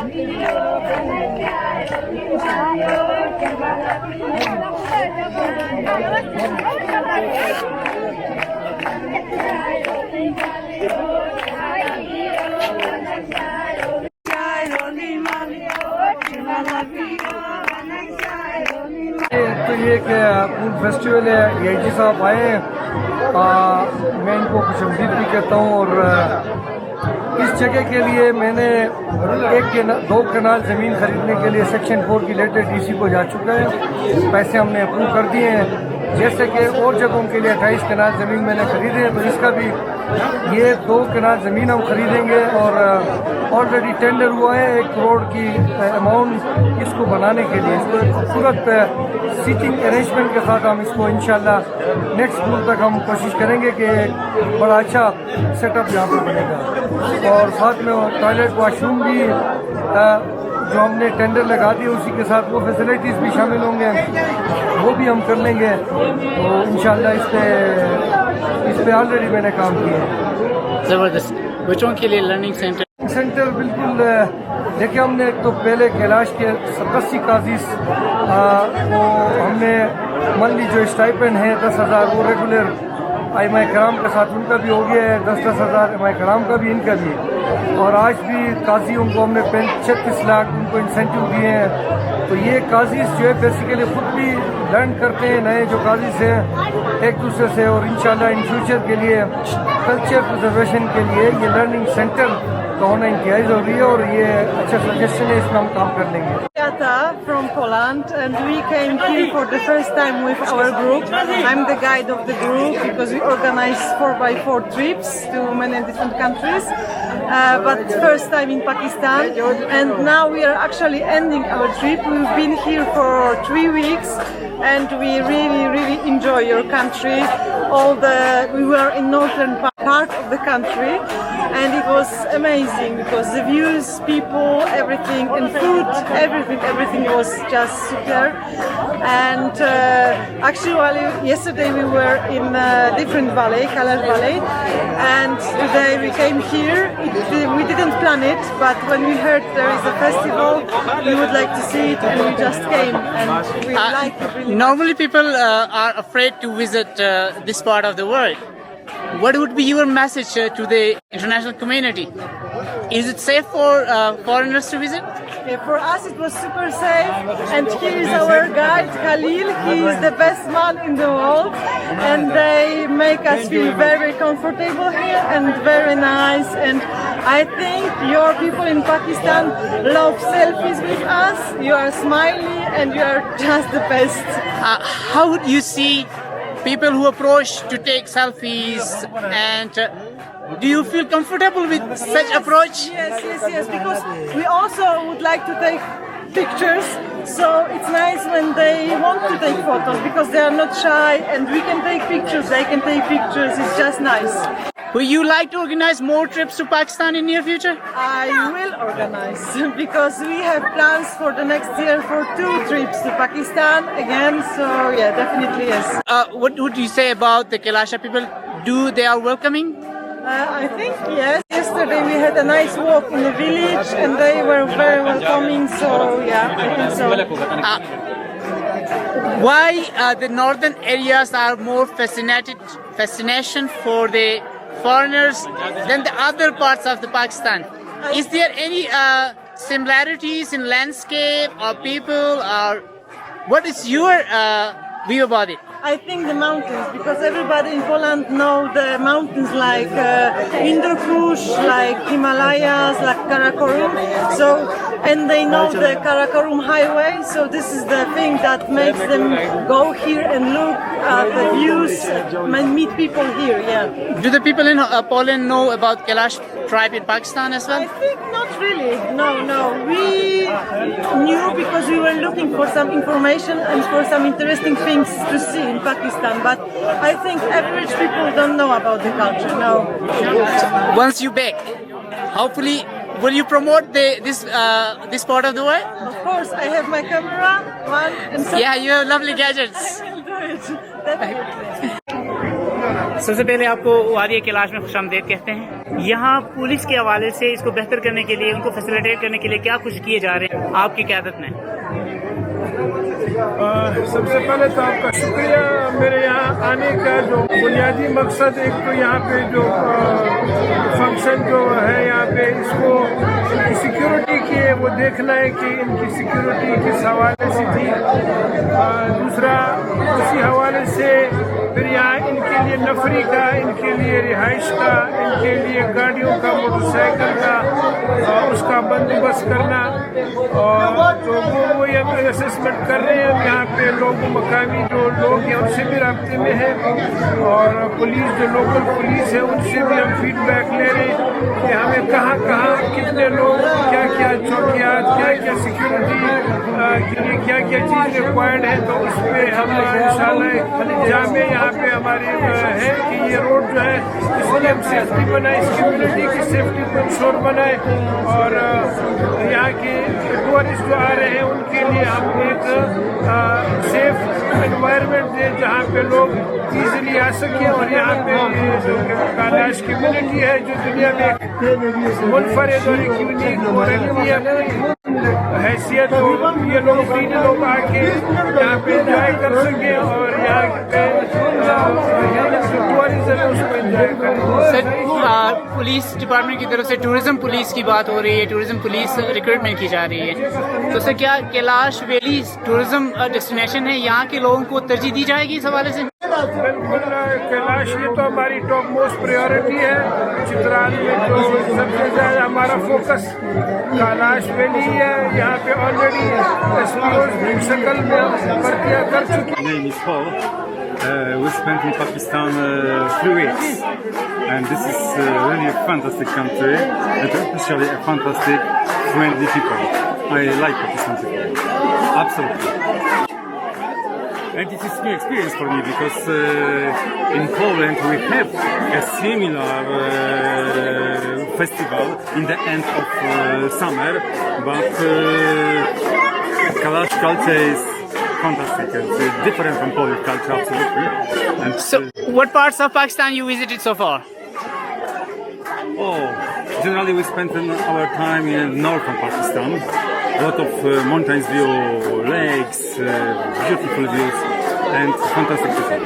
تو یہ کہ پول فیسٹیول ہے، یہ جی صاحب آئے ہیں، میں ان کو خوش آمدید بھی کہتا ہوں، اور اس جگہ کے لیے میں نے 2 کنال زمین خریدنے کے لیے سیکشن 4 کی لیٹر ڈی سی کو جا چکا ہے، پیسے ہم نے اپروو کر دیے ہیں، جیسے کہ اور جگہوں کے لیے 28 کنال زمین میں نے خریدے ہیں، تو اس کا بھی یہ 2 کنال زمین ہم خریدیں گے، اور آلریڈی ٹینڈر ہوا ہے 1 کروڑ کی اماؤنٹ اس کو بنانے کے لیے، اس کو ایک خوبصورت سیٹنگ ارینجمنٹ کے ساتھ ہم اس کو انشاءاللہ نیکسٹ فلور تک ہم کوشش کریں گے کہ بڑا اچھا سیٹ اپ یہاں پر بنے گا، اور ساتھ میں ٹوائلٹ واش روم بھی جو ہم نے ٹینڈر لگا دی اسی کے ساتھ وہ فیسلٹیز بھی شامل ہوں گے، وہ بھی ہم کر لیں گے، تو انشاءاللہ اس پہ آلریڈی میں نے کام کیا ہے۔ زبردست۔ بچوں کے لیے لرننگ سینٹر بالکل دیکھیں، ہم نے ایک تو پہلے کیلاش کے 87 قاضیز کو ہم نے مان لی جو اسٹائپنڈ ہے 10,000 وہ ریگولر ائمہ کرام کے ساتھ ان کا بھی ہو گیا ہے، 10,000 ائمہ کرام کا بھی ان کا بھی، اور آج بھی قاضیوں کو ہم نے 36 لاکھ ان کو انسینٹیو دیے ہیں، تو یہ قاضیز جو ہے بیسیکلی خود بھی لرن کرتے ہیں، نئے جو قاضیز ہیں ایک دوسرے سے، اور انشاءاللہ ان فیوچر کے لیے کلچر پرزرویشن کے لیے یہ لرننگ سینٹر کا ہونا انتہائی ضروری ہے، اور یہ اچھا سجیشن ہے، اس میں ہم کام کر لیں گے۔ From Poland, and we came here for the first time with our group. I'm the guide of the group because we organize 4x4 trips to many different countries, but first time in Pakistan, and now we are actually ending our trip. We've been here for 3 weeks and we really enjoy your country. We were in northern part of the country and it was amazing because the views, people, everything, and food, everything was just super. And actually yesterday we were in a different valley, Kalar Valley, and today we came here. We didn't plan it, but when we heard there is a festival, we would like to see it, and we just came, and we like it really Normally people are afraid to visit this part of the world. What would be your message to the international community? Is it safe for foreigners to visit? For us it was super safe, and here is our guide Khalil. He is the best man in the world, and they make us feel very comfortable here and very nice, and I think your people in Pakistan love selfies with us. You are smiley and you are just the best. How would you see people who approach to take selfies, and do you feel comfortable with such approach? Yes, because we also would like to take pictures, so it's nice when they want to take photos because they are not shy, and we can take pictures, they can take pictures, it's just nice. Would you like to organize more trips to Pakistan in near future? I will organize because we have plans for the next year for 2 trips to Pakistan again, so yeah, definitely yes. What would you say about the Kailasha people? They are welcoming? I think yes. Yesterday we had a nice walk in the village and they were very welcoming, so yeah, I think so. Why the northern areas are more fascination for the foreigners than the other parts of the Pakistan? Is there any similarities in landscape or people, or what is your view about it? I think the mountains, because everybody in Poland know the mountains like Hindu Kush, like Himalayas, like Karakorum. So, and they know the Karakorum highway. So this is the thing that makes them go here and look at the views and meet people here. Yeah. Do the people in Poland know about Kailash tribe in Pakistan as well? I think not really. No. We knew because we were looking for some information and for some interesting things to see in Pakistan, but I think average people don't know about the culture. No. Once you back, hopefully, will you promote this part of the world? Of course, I have my camera. One and Yeah, you have lovely gadgets. I will do it. Definitely. سب سے پہلے آپ کو وادی کیلاش میں خوش آمدید کہتے ہیں. یہاں پولیس کے حوالے سے اس کو بہتر کرنے کے لیے، ان کو فیسیلیٹیٹ کرنے کے لیے کیا کچھ کیے جا رہے ہیں آپ کی قیادت میں؟ سب سے پہلے تو آپ کا شکریہ. میرے یہاں آنے کا جو بنیادی مقصد، ایک تو یہاں پہ جو فنکشن جو ہے یہاں پہ اس کو سیکیورٹی کی وہ دیکھنا ہے کہ ان کی سیکیورٹی کس حوالے سے تھی. دوسرا اسی حوالے سے پھر یہاں ان کے لیے نفری کا، ان کے لیے رہائش کا، ان کے لیے گاڑیوں کا، موٹر سائیکل کا اس کا بندوبست کرنا. اور تو وہ اسسمنٹ کر رہے ہیں. یہاں پہ لوگ مقامی جو لوگ ہیں ان سے بھی رابطے میں ہیں، اور پولیس جو لوکل پولیس ہے ان سے بھی ہم فیڈ بیک لے رہے ہیں کہ ہمیں کہاں کہاں کتنے لوگ، کیا کیا چوکیات، کیا کیا سیکیورٹی کے لیے کیا کیا چیز ریکوائرڈ ہے. تو اس پہ ہم انشاءاللہ جامع یہاں پہ ہماری ہے کہ یہ روڈ جو ہے اس لیے ہم سیفٹی بنائے، اس کمیونٹی کی سیفٹی کو انشور بنائے، اور یہاں کے ٹورسٹ جو آ رہے ہیں ان کے لیے ہم ایک سیف انوائرمنٹ دیں جہاں پہ لوگ ایزیلی آ سکیں. اور یہاں پہ جو کیلاش کمیونٹی ہے جو دنیا میں منفرد اور ایک یونیک اور علمی حیثیت ہو، یہ لوگ فریلی لوگ آ کے یہاں پہ انجوائے کر سکیں اور یہاں پہ ٹورزم اس کو انجوائے کریں. سر، پولیس ڈپارٹمنٹ کی طرف سے ٹورزم پولیس کی بات ہو رہی ہے، ٹورزم پولیس ریکروٹمنٹ کی جا رہی ہے، تو سر کیا کیلاش ویلی ٹورزم ڈیسٹینیشن ہے، یہاں کے لوگوں کو ترجیح دی جائے گی اس حوالے سے؟ بالکل. کیلاش یہ تو ہماری ٹاپ موسٹ پریورٹی ہے. چترال میں جو سب سے زیادہ ہمارا فوکس کیلاش ویلی ہے. یہاں پہ آلریڈی ایس پی اوز شکل میں بھرتیاں کر چکے ہیں. name is Paul. We spent in Pakistan 3 weeks, and this is really a fantastic country, and especially a fantastic, friendly people. I like Pakistan people, absolutely. And it is new experience for me because in Poland we have a similar festival in the end of summer, but Kalash culture is fantastic. It's different from Polish culture, absolutely. And So, what parts of Pakistan you visited so far? generally we spend our time in northern Pakistan. A lot of mountains view, lakes, beautiful views, and fantastic people.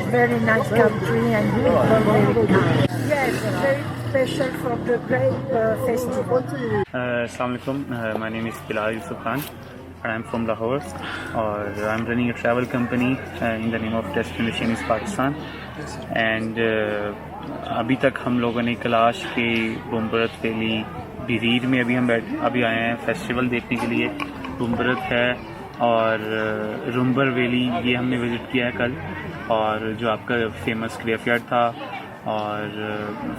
Very nice country and very kind. Yes, very special for the great festival. Assalamu alaikum. My name is Bilal Yusuf Khan. I'm from Lahore. I'm running a travel company in the name of Destinations Pakistan. And ابھی تک ہم لوگوں نے کلاش کے بمبرت valley barrier میں ابھی آئے ہیں فیسٹیول دیکھنے کے لیے. بمبرت ہے اور رمبر ویلی یہ ہم نے وزٹ کیا ہے کل, اور جو آپ کا فیمس گریف یارڈ تھا اور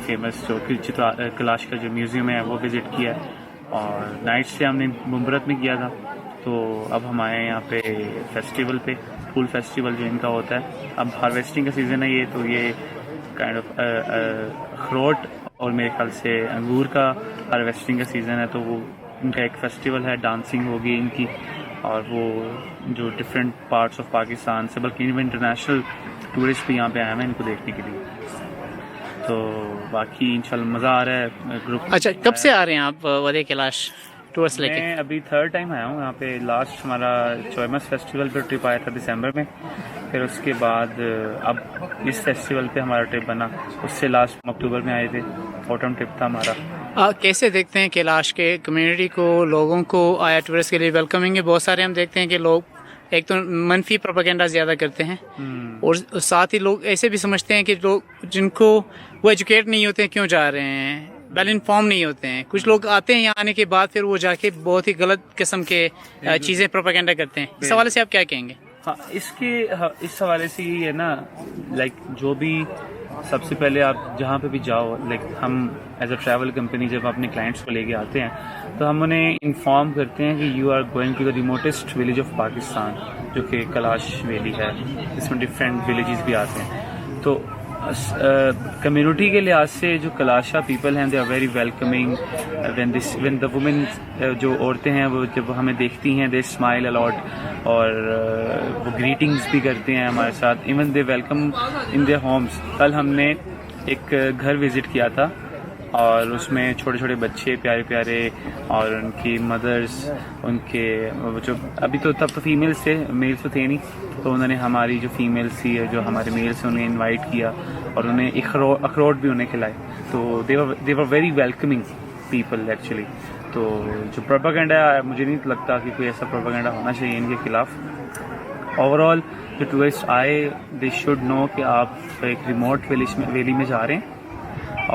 فیمس جو کلاش کا جو میوزیم ہے وہ وزٹ کیا ہے, اور نائٹ سے ہم نے بمبرت میں کیا تھا. تو اب ہم آئے ہیں یہاں پہ فیسٹیول پہ, پھول فیسٹیول جو ان کا ہوتا ہے. اب ہارویسٹنگ کا سیزن ہے یہ, تو یہ کائنڈ آف اخروٹ اور میرے خیال سے انگور کا ہارویسٹنگ کا سیزن ہے. تو وہ ان کا ایک فیسٹیول ہے, ڈانسنگ ہوگی ان کی, اور وہ جو ڈفرینٹ پارٹس آف پاکستان سے بلکہ انٹرنیشنل ٹورسٹ بھی یہاں پہ آئے ہیں ان کو دیکھنے کے لیے. تو باقی انشاءاللہ مزہ آ رہا ہے گروپ. اچھا, کب سے آ رہے ہیں آپ وادی کیلاش ٹورس لے کے؟ میں ابھی 3rd ٹائم آیا ہوں یہاں پہ. لاسٹ ہمارا چوئمس فیسٹیول پہ ٹرپ آیا تھا دسمبر میں, پھر اس کے بعد اب اس فیسٹیول پہ ہمارا ٹرپ بنا. اس سے لاسٹ اکتوبر میں آئے تھے, آٹم ٹرپ تھا ہمارا. کیسے دیکھتے ہیں کیلاش کے کمیونٹی کو, لوگوں کو آیا ٹورسٹ کے لیے ویلکمنگ ہے؟ بہت سارے ہم دیکھتے ہیں کہ لوگ ایک تو منفی پروپیگنڈا زیادہ کرتے ہیں, اور ساتھ ہی لوگ ایسے بھی سمجھتے ہیں کہ لوگ جن کو وہ ایجوکیٹ نہیں ہوتے ہیں کیوں جا رہے ہیں, ویل انفارم نہیں ہوتے ہیں. کچھ لوگ آتے ہیں یہاں آنے کے بعد پھر وہ جا کے بہت ہی غلط قسم کے چیزیں پروپیگنڈا کرتے ہیں. اس حوالے سے آپ کیا کہیں گے؟ ہاں, اس حوالے سے یہ ہے نا, لائک جو بھی سب سے پہلے آپ جہاں پہ بھی جاؤ, لائک ہم ایز اے ٹریول کمپنی جب اپنے کلائنٹس کو لے کے آتے ہیں تو ہم انہیں انفارم کرتے ہیں کہ you are going to the remotest village of Pakistan, جو کہ کلاش ویلی ہے. اس میں ڈفرینٹ ولیجز بھی آتے ہیں. تو کمیونٹی کے لحاظ سے جو کلاشا پیپل ہیں they are very welcoming. When the women جو عورتیں ہیں وہ جب ہمیں دیکھتی ہیں دے اسمائل الاٹ, اور وہ گریٹنگز بھی کرتے ہیں ہمارے ساتھ. Even they welcome in their homes. کل ہم نے ایک گھر وزٹ کیا تھا اور اس میں چھوٹے چھوٹے بچے پیارے پیارے اور ان کی مدرس, ان کے جو ابھی تو تب تو فیمیلس تھے, میلس تو تھے نہیں, تو انہوں نے ہماری جو فیمیلس تھی جو ہمارے میلس انہیں انوائٹ کیا اور انہیں اخروٹ بھی انہیں کھلائے. تو they were very welcoming people actually. تو جو پروپیگنڈا مجھے نہیں لگتا کہ کوئی ایسا پروپیگنڈا ہونا چاہیے ان کے خلاف. اوور آل جو ٹورسٹ آئے دے شوڈ نو کہ آپ ایک ریموٹ ویلی میں جا رہے ہیں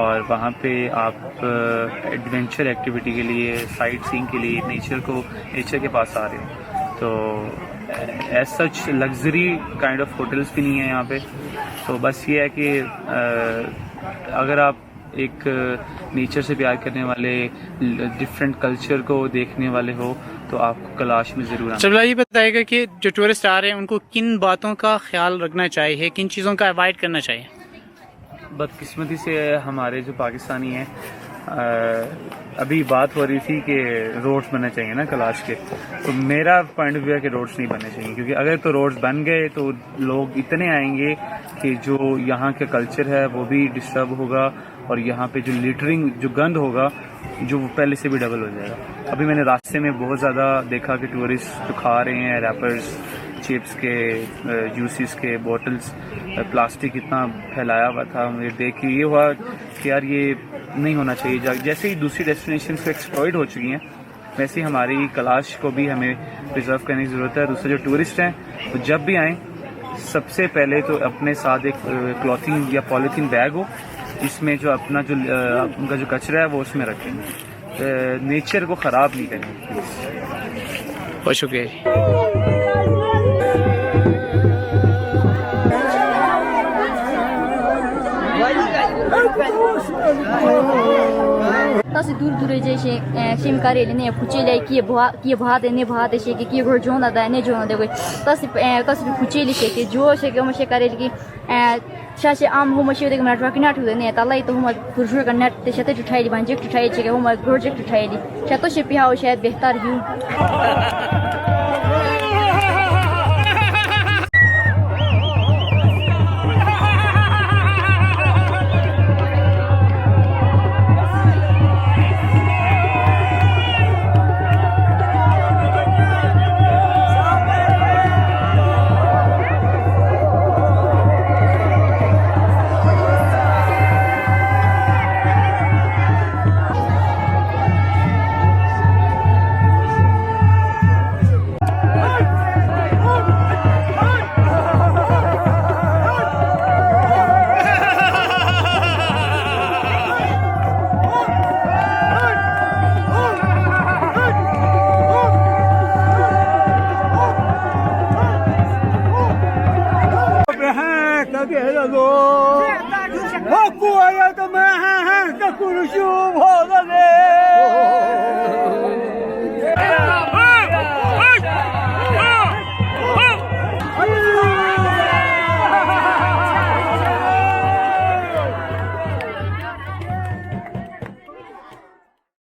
اور وہاں پہ آپ ایڈونچر ایکٹیویٹی کے لیے, سائٹ سینگ کے لیے نیچر کے پاس آ رہے ہیں. تو as such luxury kind of hotels بھی نہیں ہیں یہاں پہ. تو بس یہ ہے کہ اگر آپ ایک نیچر سے پیار کرنے والے, ڈفرینٹ کلچر کو دیکھنے والے ہو تو آپ کو کلاش میں ضرور آنا. چلو یہ بتائے گا کہ جو ٹورسٹ آ رہے ہیں ان کو کن باتوں کا خیال رکھنا چاہیے, کن چیزوں کا اوائڈ کرنا چاہیے؟ بدقسمتی سے ہمارے جو پاکستانی ہیں, ابھی بات ہو رہی تھی کہ روڈس بننے چاہیے نا کلاش کے. تو میرا پوائنٹ آف ویو ہے کہ روڈس نہیں بننے چاہیے, کیونکہ اگر تو روڈس بن گئے تو لوگ اتنے آئیں گے کہ جو یہاں کا کلچر ہے وہ بھی ڈسٹرب ہوگا, اور یہاں پہ جو لیٹرنگ جو گند ہوگا جو وہ پہلے سے بھی ڈبل ہو جائے گا. ابھی میں نے راستے میں بہت زیادہ دیکھا کہ ٹورسٹ جو کھا رہے ہیں ریپرز, چپس کے, جوسز کے بوٹلز, پلاسٹک اتنا پھیلایا ہوا تھا. مجھے دیکھ کے یہ ہوا کہ یار یہ نہیں ہونا چاہیے. جیسے ہی دوسری ڈیسٹینیشنز کو ایکسپلائٹ ہو چکی ہیں ویسے ہی ہماری کلاش کو بھی ہمیں پرزرو کرنے کی ضرورت ہے. دوسرے جو ٹورسٹ ہیں وہ جب بھی آئیں سب سے پہلے تو اپنے ساتھ ایک کلوتھنگ یا پالیتھین بیگ ہو, اس میں جو اپنا جو ان کا جو کچرا ہے وہ اس میں رکھیں. نیچر کو خراب نہیں کریں. بہت شکریہ. تاسو دور دور جیسے شیم کارے نے پوچھے کہ بہت نے بہت ہے کہ گھر جو نہ دے جو نہ دے تاسو پوچھے لکھے کہ جو سے کہ مشے کرے کہ شاشه عام هم شي دغه نټورک نه ټول نه تلای ته هم پروژه کنه ته شته ټټای دی باندې ټټای چې هم پروجیکټ ټټای دی شته شي په هاو شاید بهتر یو